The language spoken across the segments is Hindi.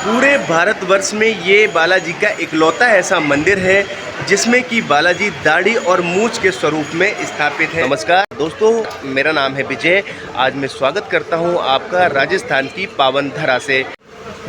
पूरे भारतवर्ष में ये बालाजी का इकलौता ऐसा मंदिर है जिसमें कि बालाजी दाढ़ी और मूंछ के स्वरूप में स्थापित है। नमस्कार दोस्तों, मेरा नाम है विजय। आज मैं स्वागत करता हूं आपका राजस्थान की पावन धरा से।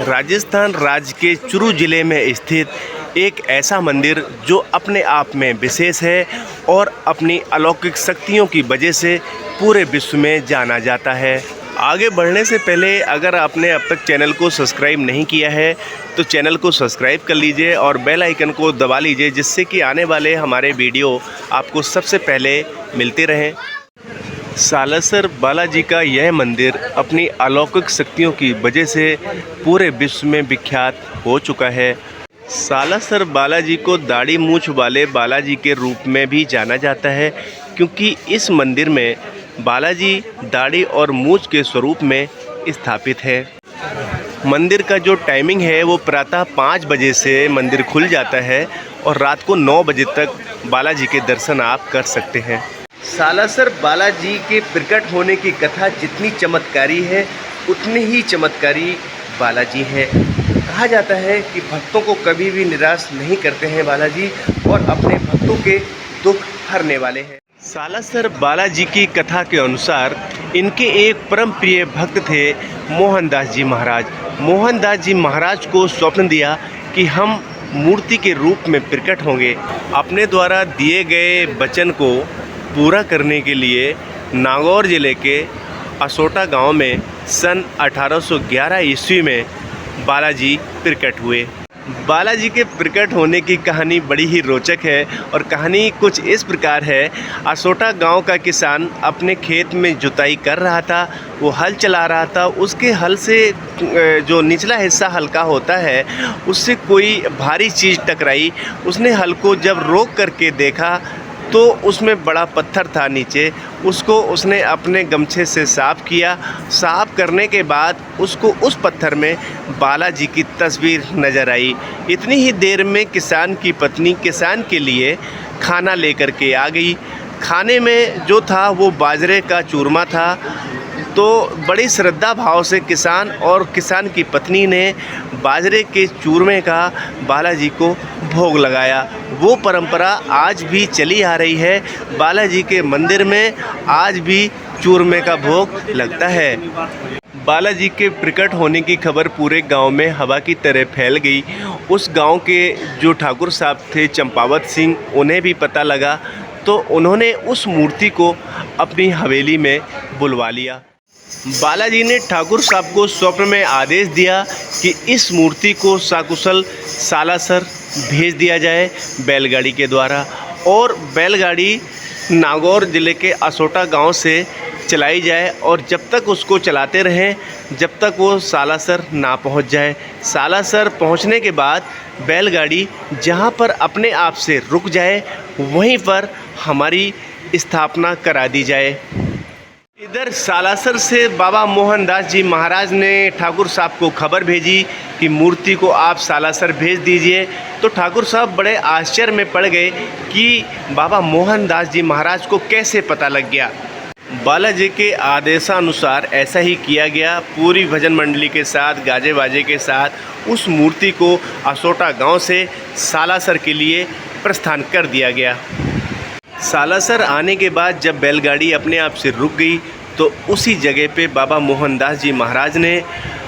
राजस्थान राज्य के चुरू जिले में स्थित एक ऐसा मंदिर जो अपने आप में विशेष है और अपनी अलौकिक शक्तियों की वजह से पूरे विश्व में जाना जाता है। आगे बढ़ने से पहले अगर आपने अब तक चैनल को सब्सक्राइब नहीं किया है तो चैनल को सब्सक्राइब कर लीजिए और बेल आइकन को दबा लीजिए, जिससे कि आने वाले हमारे वीडियो आपको सबसे पहले मिलते रहें। सालासर बालाजी का यह मंदिर अपनी अलौकिक शक्तियों की वजह से पूरे विश्व में विख्यात हो चुका है। सालासर बालाजी को दाढ़ी मूंछ वाले बालाजी के रूप में भी जाना जाता है, क्योंकि इस मंदिर में बालाजी दाढ़ी और मूंछ के स्वरूप में स्थापित है। मंदिर का जो टाइमिंग है वो प्रातः 5 बजे से मंदिर खुल जाता है और रात को 9 बजे तक बालाजी के दर्शन आप कर सकते हैं। सालासर बालाजी के प्रकट होने की कथा जितनी चमत्कारी है उतने ही चमत्कारी बालाजी हैं। कहा जाता है कि भक्तों को कभी भी निराश नहीं करते हैं बालाजी, और अपने भक्तों के दुख हरने वाले हैं। सालासर बालाजी की कथा के अनुसार इनके एक परम प्रिय भक्त थे मोहनदास जी महाराज। मोहनदास जी महाराज को स्वप्न दिया कि हम मूर्ति के रूप में प्रकट होंगे। अपने द्वारा दिए गए वचन को पूरा करने के लिए नागौर जिले के असोटा गांव में सन 1811 ईस्वी में बालाजी प्रकट हुए। बालाजी के प्रकट होने की कहानी बड़ी ही रोचक है और कहानी कुछ इस प्रकार है। असोटा गांव का किसान अपने खेत में जुताई कर रहा था, वो हल चला रहा था। उसके हल से जो निचला हिस्सा हल्का होता है उससे कोई भारी चीज़ टकराई। उसने हल को जब रोक करके देखा तो उसमें बड़ा पत्थर था नीचे। उसको उसने अपने गमछे से साफ़ किया। साफ़ करने के बाद उसको उस पत्थर में बालाजी की तस्वीर नज़र आई। इतनी ही देर में किसान की पत्नी किसान के लिए खाना लेकर के आ गई। खाने में जो था वो बाजरे का चूरमा था। तो बड़ी श्रद्धा भाव से किसान और किसान की पत्नी ने बाजरे के चूरमे का बालाजी को भोग लगाया। वो परंपरा आज भी चली आ रही है। बालाजी के मंदिर में आज भी चूरमे का भोग लगता है। बालाजी के प्रकट होने की खबर पूरे गांव में हवा की तरह फैल गई। उस गांव के जो ठाकुर साहब थे चंपावत सिंह, उन्हें भी पता लगा, तो उन्होंने उस मूर्ति को अपनी हवेली में बुलवा लिया। बालाजी ने ठाकुर साहब को स्वप्न में आदेश दिया कि इस मूर्ति को सकुशल सालासर भेज दिया जाए बैलगाड़ी के द्वारा, और बैलगाड़ी नागौर ज़िले के असोटा गांव से चलाई जाए और जब तक उसको चलाते रहें जब तक वो सालासर ना पहुंच जाए। सालासर पहुंचने के बाद बैलगाड़ी जहां पर अपने आप से रुक जाए वहीं पर हमारी स्थापना करा दी जाए। इधर सालासर से बाबा मोहनदास जी महाराज ने ठाकुर साहब को खबर भेजी कि मूर्ति को आप सालासर भेज दीजिए। तो ठाकुर साहब बड़े आश्चर्य में पड़ गए कि बाबा मोहनदास जी महाराज को कैसे पता लग गया। बालाजी के आदेशानुसार ऐसा ही किया गया। पूरी भजन मंडली के साथ गाजे बाजे के साथ उस मूर्ति को असोटा गांव से सालासर के लिए प्रस्थान कर दिया गया। सालासर आने के बाद जब बैलगाड़ी अपने आप से रुक गई तो उसी जगह पे बाबा मोहनदास जी महाराज ने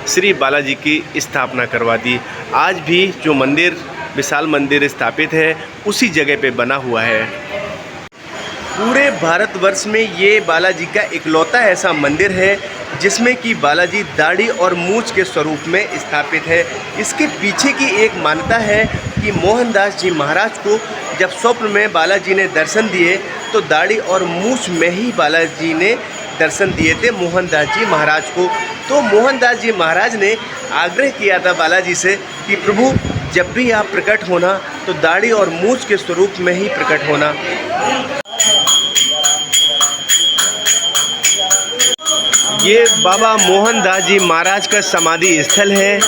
श्री बालाजी की स्थापना करवा दी। आज भी जो मंदिर विशाल मंदिर स्थापित है उसी जगह पे बना हुआ है। पूरे भारतवर्ष में ये बालाजी का इकलौता ऐसा मंदिर है जिसमें कि बालाजी दाढ़ी और मूंछ के स्वरूप में स्थापित है। इसके पीछे की एक मान्यता है कि मोहनदास जी महाराज को जब स्वप्न में बालाजी ने दर्शन दिए तो दाढ़ी और मूंछ में ही बालाजी ने दर्शन दिए थे मोहनदास जी महाराज को। तो मोहनदास जी महाराज ने आग्रह किया था बालाजी से कि प्रभु जब भी आप प्रकट होना तो दाढ़ी और मूंछ के स्वरूप में ही प्रकट होना। ये बाबा मोहनदास जी महाराज का समाधि स्थल है।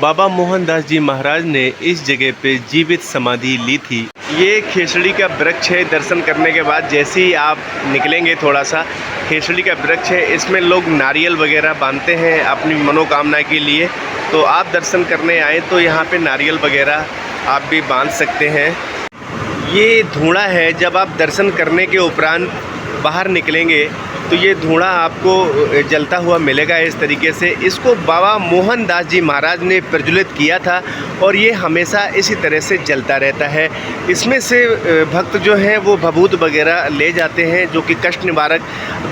बाबा मोहनदास जी महाराज ने इस जगह पे जीवित समाधि ली थी। ये खेसड़ी का वृक्ष है। दर्शन करने के बाद जैसे ही आप निकलेंगे थोड़ा सा, खेसड़ी का वृक्ष है, इसमें लोग नारियल वगैरह बांधते हैं अपनी मनोकामना के लिए। तो आप दर्शन करने आए तो यहाँ पे नारियल वगैरह आप भी बांध सकते हैं। ये धूणा है, जब आप दर्शन करने के उपरांत बाहर निकलेंगे तो ये धूणा आपको जलता हुआ मिलेगा इस तरीके से। इसको बाबा मोहनदास जी महाराज ने प्रज्वलित किया था और ये हमेशा इसी तरह से जलता रहता है। इसमें से भक्त जो हैं वो भभूत वगैरह ले जाते हैं, जो कि कष्ट निवारक,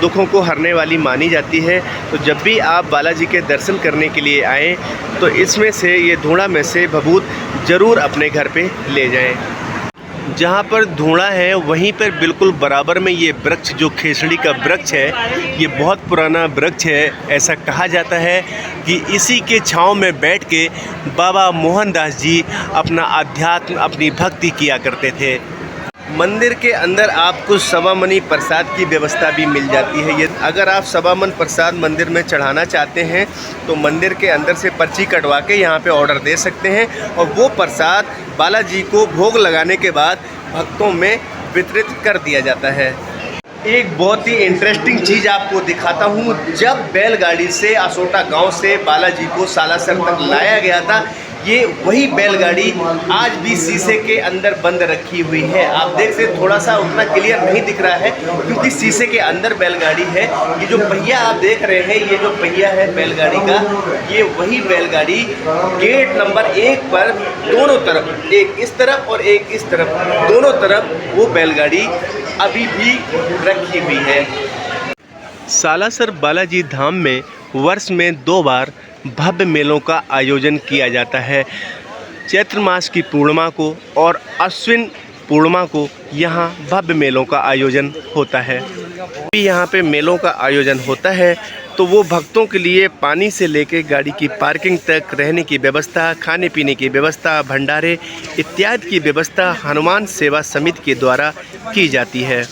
दुखों को हरने वाली मानी जाती है। तो जब भी आप बालाजी के दर्शन करने के लिए आएँ तो इसमें से, ये धूणा में से भभूत ज़रूर अपने घर पे ले जाएँ। जहाँ पर धूणा है वहीं पर बिल्कुल बराबर में ये वृक्ष, जो खेसड़ी का वृक्ष है, ये बहुत पुराना वृक्ष है। ऐसा कहा जाता है कि इसी के छांव में बैठ के बाबा मोहनदास जी अपना अध्यात्म, अपनी भक्ति किया करते थे। मंदिर के अंदर आपको सवा मनी प्रसाद की व्यवस्था भी मिल जाती है। ये अगर आप सवा मन प्रसाद मंदिर में चढ़ाना चाहते हैं तो मंदिर के अंदर से पर्ची कटवा के यहाँ पे ऑर्डर दे सकते हैं और वो प्रसाद बालाजी को भोग लगाने के बाद भक्तों में वितरित कर दिया जाता है। एक बहुत ही इंटरेस्टिंग चीज़ आपको दिखाता हूँ। जब बैलगाड़ी से असोटा गांव से बालाजी को सालासर तक लाया गया था, ये वही बैलगाड़ी आज भी शीशे के अंदर बंद रखी हुई है। आप देख सकते, थोड़ा सा उतना क्लियर नहीं दिख रहा है क्योंकि शीशे के अंदर बैलगाड़ी है। ये जो पहिया आप देख रहे हैं, ये जो पहिया है बैलगाड़ी का, ये वही बैलगाड़ी गेट नंबर 1 पर दोनों तरफ, एक इस तरफ और एक इस तरफ, दोनों तरफ वो बैलगाड़ी अभी भी रखी हुई है। सालासर बालाजी धाम में वर्ष में 2 बार भव्य मेलों का आयोजन किया जाता है। चैत्र मास की पूर्णिमा को और अश्विन पूर्णिमा को यहाँ भव्य मेलों का आयोजन होता है। यहाँ पे मेलों का आयोजन होता है तो वो भक्तों के लिए पानी से लेकर गाड़ी की पार्किंग तक, रहने की व्यवस्था, खाने पीने की व्यवस्था, भंडारे इत्यादि की व्यवस्था हनुमान सेवा समिति के द्वारा की जाती है।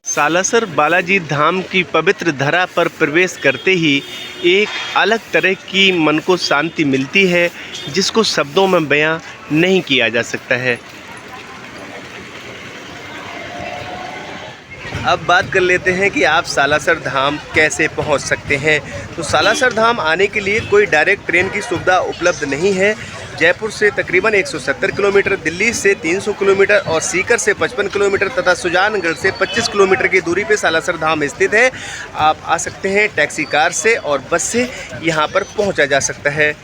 सालासर बालाजी धाम की पवित्र धरा पर प्रवेश करते ही एक अलग तरह की मन को शांति मिलती है, जिसको शब्दों में बयां नहीं किया जा सकता है। अब बात कर लेते हैं कि आप सालासर धाम कैसे पहुंच सकते हैं। तो सालासर धाम आने के लिए कोई डायरेक्ट ट्रेन की सुविधा उपलब्ध नहीं है। जयपुर से तकरीबन 170 किलोमीटर, दिल्ली से 300 किलोमीटर और सीकर से 55 किलोमीटर तथा सुजानगढ़ से 25 किलोमीटर की दूरी पे सालासर धाम स्थित है। आप आ सकते हैं टैक्सी कार से और बस से यहाँ पर पहुँचा जा सकता है।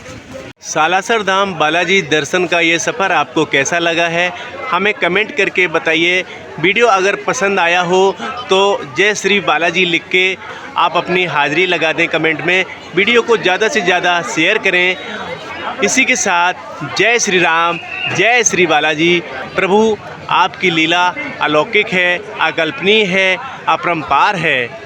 सालासर धाम बालाजी दर्शन का ये सफ़र आपको कैसा लगा है, हमें कमेंट करके बताइए। वीडियो अगर पसंद आया हो तो जय श्री बालाजी लिख के आप अपनी हाज़िरी लगा दें कमेंट में। वीडियो को ज़्यादा से ज़्यादा शेयर करें। इसी के साथ जय श्री राम, जय श्री बालाजी। प्रभु आपकी लीला अलौकिक है, अकल्पनीय है, अपरंपार है।